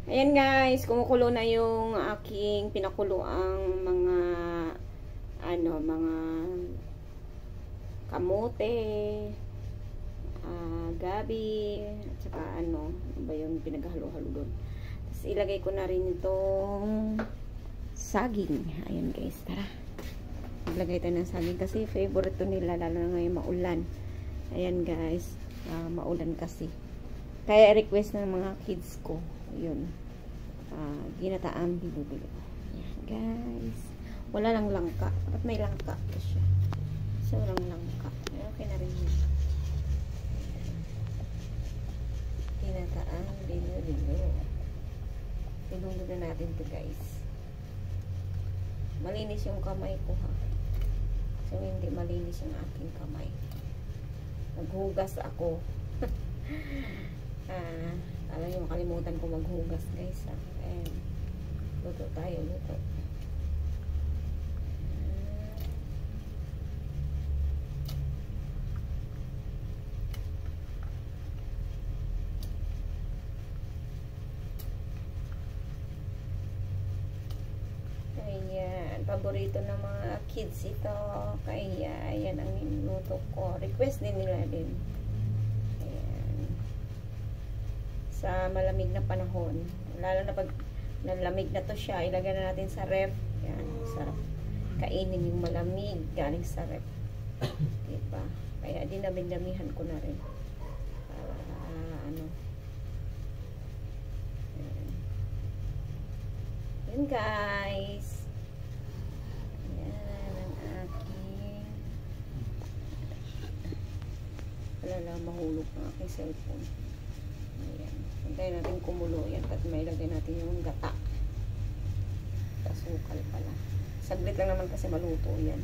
Ayan guys, kumukulo na yung aking pinakuloang mga mga kamote, gabi, at saka ano ba yung pinaghalo-halo doon. Tapos ilagay ko na rin itong saging. Ayan guys, tara. Maglagay tayo ng saging kasi favorite to nila, lalo na ngayon maulan. Ayan guys, maulan kasi. Kaya request ng mga kids ko. Yun. Ginataang bilo-bilo. Ayan guys. Wala lang langka. Ba't may langka pa siya? So, walang langka. Okay na rin yun. Ginataang bilo-bilo. Pinulog na natin to guys. Malinis yung kamay ko ha. So, hindi malinis yung aking kamay. Naghugas ako. Alam nyo, makalimutan ko maghugas guys ha. Ayan. Luto tayo, luto. Ayan. Paborito ng mga kids ito. Kaya, ayan ang niluto ko. Request din nila din. Sa malamig na panahon, lalo na pag nalamig na to siya, ilagay na natin sa ref. Yan, sarap kainin yung malamig galing sa ref. Diba? Kaya dinamig-damihan ko na rin para yun guys. Yan ang aking wala lang, mahulog ng aking cellphone. Ayan. Hintayin natin kumulo yan. At may lagay natin yung gata. Asukal pala. Saglit lang naman kasi maluto yan.